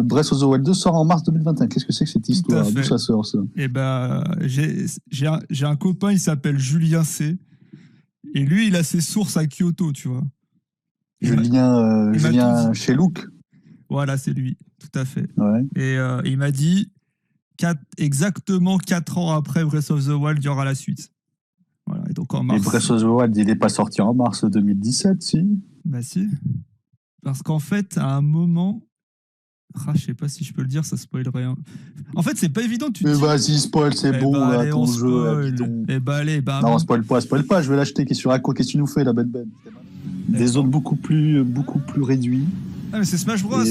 Breath of the Wild 2 sort en mars 2021. Qu'est-ce que c'est que cette histoire? D'où ça sort, ça? Eh ben, j'ai un copain, il s'appelle Julien C. Et lui, il a ses sources à Kyoto, tu vois. Julien chez Look. Voilà, c'est lui, tout à fait. Ouais. Et il m'a dit, exactement 4 ans après Breath of the Wild, il y aura la suite. Voilà, et donc en mars. Et Breath of the Wild, il n'est pas sorti en mars 2017, si? Bah si. Parce qu'en fait, à un moment... je sais pas si je peux le dire, ça spoilerait. En fait, c'est pas évident. Mais vas-y, spoil, c'est bon, là, allez, ton jeu. bidon. Allez, non, spoil pas, je vais l'acheter. Qu'est-ce que tu nous fais, la Ben? Des zones beaucoup plus réduites. Ah, mais c'est Smash Bros.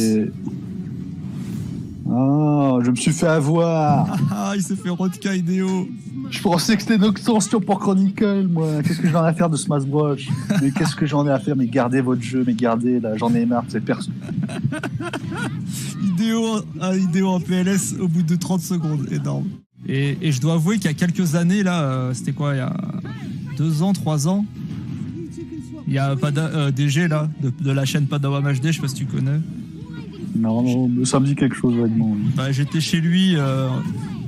Ah, je me suis fait avoir. Ah, il s'est fait Rodka Hideo. Je pensais que c'était une extension pour Chronicle, moi. Qu'est-ce que j'en ai à faire de Smash Bros? Mais qu'est-ce que j'en ai à faire? Mais gardez votre jeu, là, j'en ai marre, c'est perso. Hideo en PLS au bout de 30 secondes, énorme. Et je dois avouer qu'il y a quelques années, là, c'était quoi, il y a 2 ans, 3 ans, il y a DG, là, de la chaîne Padawan HD, je sais pas si tu connais. Non, ça me dit quelque chose vaguement. Bah, j'étais chez lui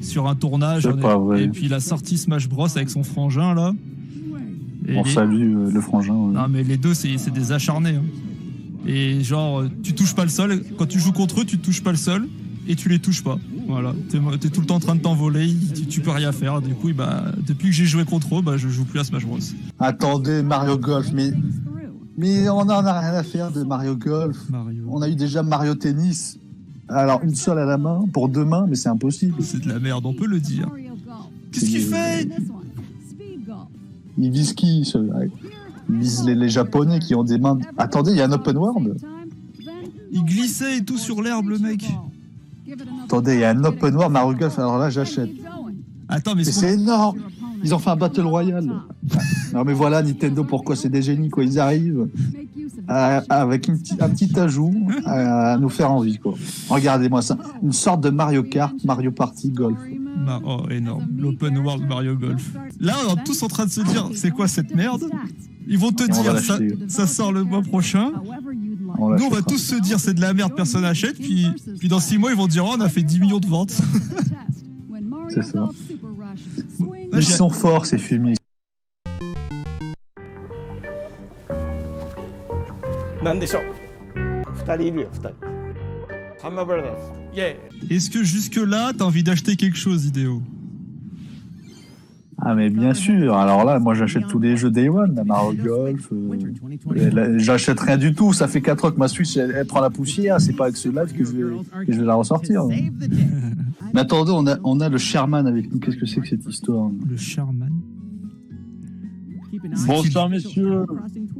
sur un tournage, et puis il a sorti Smash Bros avec son frangin, là. Salue le frangin. Ouais. Non, mais les deux, c'est des acharnés. Hein. Et genre, tu touches pas le sol. Quand tu joues contre eux, tu touches pas le sol et tu les touches pas. Voilà, t'es tout le temps en train de t'envoler, tu peux rien faire. Du coup, bah, depuis que j'ai joué contre eux, bah, je joue plus à Smash Bros. Attendez, Mario Golf, mais on en a rien à faire de Mario Golf. On a eu déjà Mario Tennis. Alors, une seule à la main, pour 2 mains, mais c'est impossible. C'est de la merde, on peut le dire. Qu'est-ce qu'il fait? Il vise qui, celui-là? Il vise les Japonais qui ont des mains... Attendez, il y a un open world? Il glissait et tout sur l'herbe, le mec. Attendez, il y a un open world Mario Golf, alors là, j'achète. Attends, mais c'est énorme! Ils ont fait un Battle Royale. Non, mais voilà, Nintendo, pourquoi? C'est des génies, quoi. Ils arrivent avec un petit ajout à nous faire envie, quoi. Regardez-moi ça. Une sorte de Mario Kart, Mario Party, Golf. Oh, énorme. L'open world Mario Golf. Là, on est tous en train de se dire, c'est quoi cette merde? Ils vont te dire, ça sort le mois prochain. Nous, on va tous se dire, c'est de la merde, personne n'achète. Puis dans 6 mois, ils vont dire, on a fait 10 millions de ventes. C'est ça. Ils sont forts, ces fumiers. Est-ce que jusque-là, t'as envie d'acheter quelque chose, Hideo? Ah, mais bien sûr. Alors là, moi, j'achète tous les jeux Day One, la Mario Golf. J'achète rien du tout. Ça fait 4 ans que ma Switch, elle prend la poussière. C'est pas avec ce live que je vais la ressortir. Mais attendez, on a le Sherman avec nous. Qu'est-ce que c'est que cette histoire? Le Sherman? Bonsoir, messieurs.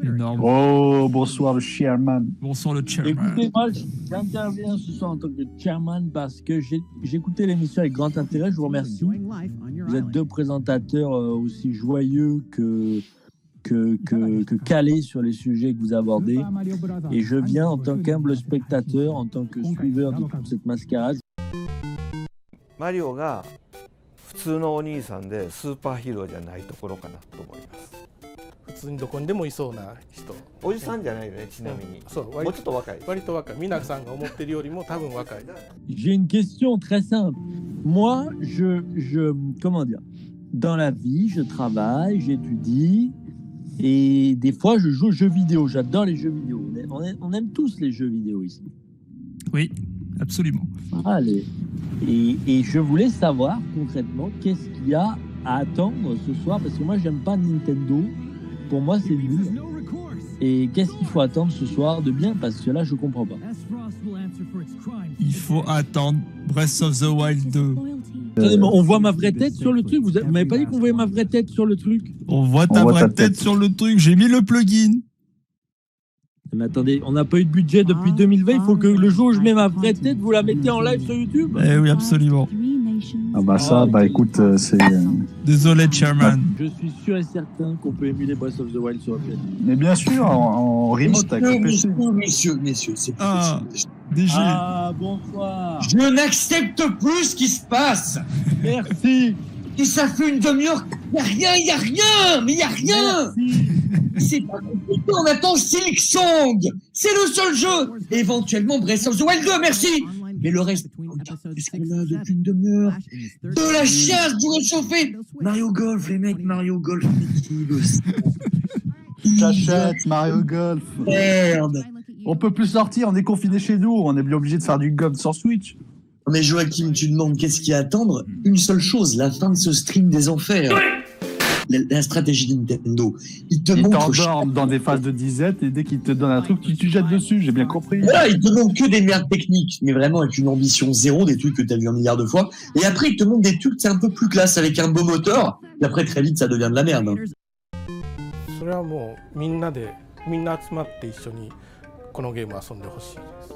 Énorme. Oh, bonsoir, le Chairman. Bonsoir, le Chairman. Écoutez, moi, j'interviens ce soir en tant que Chairman parce que j'ai écouté l'émission avec grand intérêt. Je vous remercie. Vous êtes 2 présentateurs aussi joyeux que calés sur les sujets que vous abordez. Et je viens en tant qu'humble spectateur, en tant que suiveur de toute cette mascarade. Mario が普通のお兄さんでスーパーヒーローじゃないところかなと思います。普通にどこにでもいそうな人。おじさんじゃないよね、ちなみに。そう、もうちょっと若い。割と若い。皆さんが思ってるよりも多分若い。J'ai une question très simple. Moi, comment dire, dans la vie, je travaille, j'étudie et des fois je joue aux jeux vidéo. J'adore les jeux vidéo. On aime tous les jeux vidéo ici. Oui, absolument. Allez. Et je voulais savoir concrètement qu'est-ce qu'il y a à attendre ce soir parce que moi j'aime pas Nintendo. Pour moi c'est nul. Et qu'est-ce qu'il faut attendre ce soir de bien parce que là je comprends pas. Il faut attendre Breath of the Wild 2. On voit ma vraie tête sur le truc. Vous m'avez pas dit qu'on voyait ma vraie tête sur le truc? On voit ta vraie tête sur le truc. J'ai mis le plugin. Mais attendez, on n'a pas eu de budget depuis 2020. Il faut que le jour où je mets ma vraie tête, vous la mettez en live sur YouTube. Eh oui, absolument. Ah bah ça, écoute, c'est... Désolé, Chairman. Je suis sûr et certain qu'on peut émuler Breath of the Wild sur PS. Mais bien sûr, en remote avec le PC. Messieurs, c'est plus possible. DG. Ah, bonsoir. Je n'accepte plus ce qui se passe. Merci. Et ça fait une demi-heure. Il y a rien. C'est pas compliqué, on attend Silk Song. C'est le seul jeu. Éventuellement Breath of the Wild 2, merci. Mais le reste, qu'est-ce qu'on a depuis une demi-heure? De la chiasse pour réchauffer. Mario Golf, les mecs, Mario Golf, qui le sait? J'achète Mario Golf. Merde. On peut plus sortir, on est confiné chez nous, on est bien obligé de faire du golf sans Switch. Mais Joachim, tu demandes qu'est-ce qu'il y a à attendre? Une seule chose, la fin de ce stream des enfers. La stratégie de Nintendo. Ils t'endorment dans des phases de disette et dès qu'ils te donnent un truc, tu jettes dessus, j'ai bien compris. Voilà, ils te montrent que des merdes techniques, mais vraiment avec une ambition zéro, des trucs que tu as vu 1 milliard de fois. Et après, ils te montrent des trucs, c'est un peu plus classe, avec un beau moteur. Et après, très vite, ça devient de la merde. それはもうみんな集まって一緒にこのゲーム遊んでほしいです。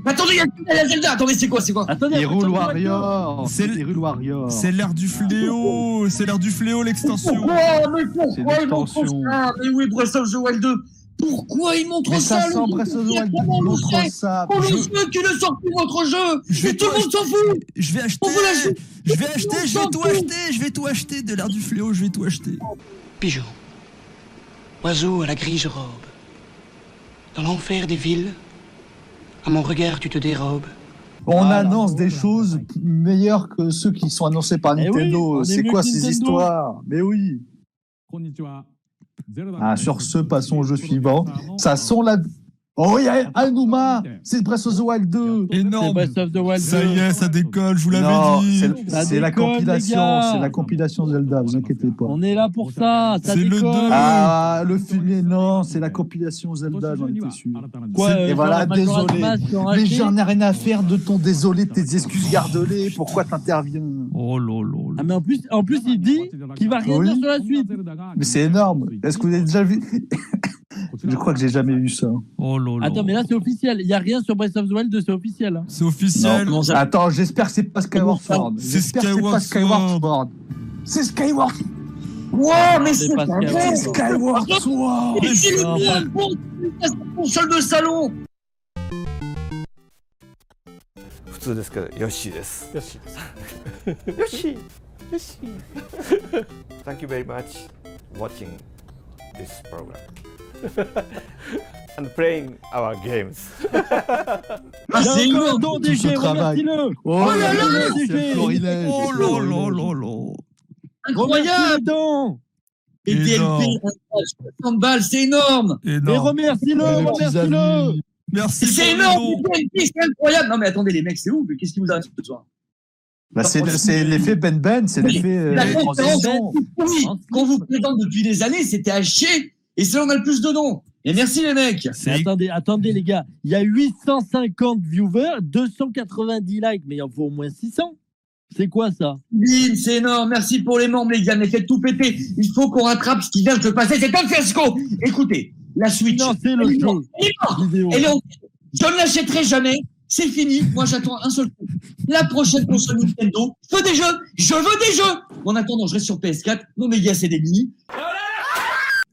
Attendez, il y a Zelda. Attendez, c'est quoi? Attendez, Hyrule Warrior. C'est l'ère du fléau. C'est l'ère du fléau, l'extension. Pourquoi ils montrent ça? Mais oui, Breath of the Wild 2. Pourquoi ils montrent ça? Mais ça sent Breath of the Wild 2. Ils montrent ça. On le sait qu'il ne sort plus votre jeu. Et tout le monde s'en fout. Je vais acheter. Je vais tout acheter de l'ère du fléau. Je vais tout acheter. Pigeon, oiseau à la grise robe. Dans l'enfer des villes, à mon regard tu te dérobes. On annonce des choses meilleures que ceux qui sont annoncés par Nintendo. Oui, c'est quoi ces histoires? Mais oui. Sur ce, passons au jeu suivant. Ça sent la... Oh, il y a Aonuma, c'est Breath of the Wild 2. Énorme. Ça y est, ça décolle, je vous l'avais dit. C'est la compilation Zelda, vous inquiétez pas. On est là pour ça, ça décolle. Le film, non, c'est la compilation Zelda, j'en étais sûr. Et voilà, désolé. Mais j'en ai rien à faire de ton désolé, tes excuses, garde-les. Pourquoi t'interviens? Oh lolo. Ah, mais en plus, il dit qu'il va rien dire sur la suite. Mais c'est énorme. Est-ce que vous avez déjà vu? Je crois que j'ai jamais vu ça. Oh lolo. Attends, mais là c'est officiel. Il n'y a rien sur Breath of the Wild 2, c'est officiel. C'est officiel. Non, attends, j'espère que c'est pas Skyward Sword. C'est Skyward Sword. C'est Skyward. Wow, mais c'est pas Skyward Sword. Mais c'est le console de salon. 普通ですけど、ヨッシーです。よしです。ヨッシー、ヨッシー。Thank you very much watching this program and playing our games. C'est encore ton DG, remercie-le. Oh là là, c'est Florilège. Oh là là. Incroyable. Et DLP, 60 balles, c'est énorme. Mais remercie-le. Merci. C'est énorme, c'est incroyable. Non mais attendez les mecs, c'est ouf. Qu'est-ce qui vous arrive ce soir? C'est l'effet Ben, c'est l'effet transition. Oui, qu'on vous présente depuis des années, c'était à chier. Et c'est là on a le plus de noms. Et merci les mecs. Attendez les gars, il y a 850 viewers, 290 likes, mais il en faut au moins 600. C'est quoi ça? Lynn, c'est énorme. Merci pour les membres les gars, mais faites tout péter. Il faut qu'on rattrape ce qui vient de se passer. C'est un fiasco. Écoutez, la Switch. Non, c'est le jeu. Je ne l'achèterai jamais. C'est fini. Moi, j'attends un seul coup. La prochaine console Nintendo. Je veux des jeux. En attendant, je reste sur PS4. Non, mais gars, c'est des mini.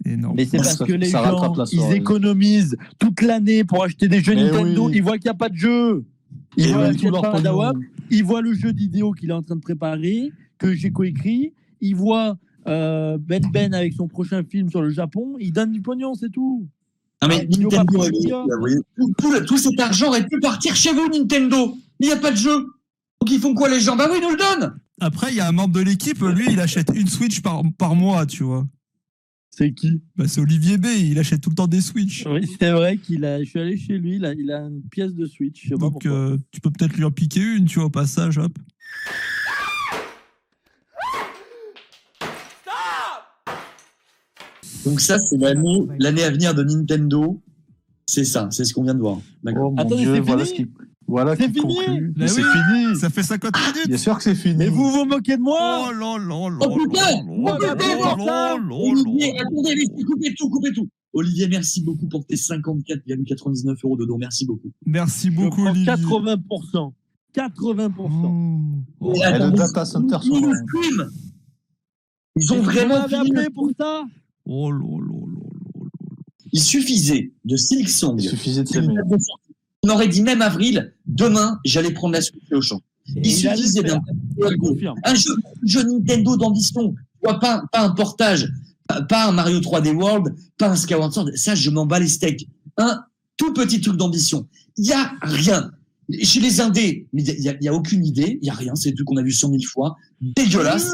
Mais c'est parce que les gens, ils économisent toute l'année pour acheter des jeux Nintendo. Oui. Ils voient qu'il n'y a pas de jeu. Ils voient le jeu d'idéo qu'il est en train de préparer, que j'ai coécrit. Ils voient Ben avec son prochain film sur le Japon. Ils donnent du pognon, c'est tout. Non mais Nintendo, tout cet argent aurait pu partir chez vous, Nintendo. Il n'y a pas de jeu. Donc ils font quoi les gens? Bah oui, ils nous le donnent. Après, il y a un membre de l'équipe, lui, il achète une Switch par mois, tu vois. C'est qui? C'est Olivier B, il achète tout le temps des Switch. Oui, c'est vrai je suis allé chez lui, il a une pièce de Switch. Je sais donc tu peux peut-être lui en piquer une, tu vois, au passage, hop. Donc ça, c'est l'année à venir de Nintendo. C'est ça, c'est ce qu'on vient de voir. D'accord. Oh, attendez, Dieu, voilà c'est fini. Mais c'est fini. Ça fait 50 minutes. Bien sûr que c'est fini. Mais vous vous moquez de moi. Oh là là là. Oh putain. Olivier, attendez, coupez tout. Olivier, merci beaucoup pour tes 54,99 € de dons. Merci beaucoup. Merci beaucoup, Olivier. 80%. 80%. Oh. Et le data center sur le stream. Ils ont vraiment appelé pour ça. Oh là. Il suffisait de Silksong. Il suffisait de on aurait dit même avril, demain, j'allais prendre la Switch au champ. Il suffisait d'un jeu Nintendo d'ambition, pas un portage, pas un Mario 3D World, pas un Skyward Sword. Ça, je m'en bats les steaks. Un tout petit truc d'ambition. Il y a rien. Chez les indés, mais il y a aucune idée, il y a rien, c'est tout qu'on a vu 100 000 fois. Dégueulasse.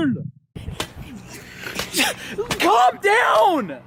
Calm down!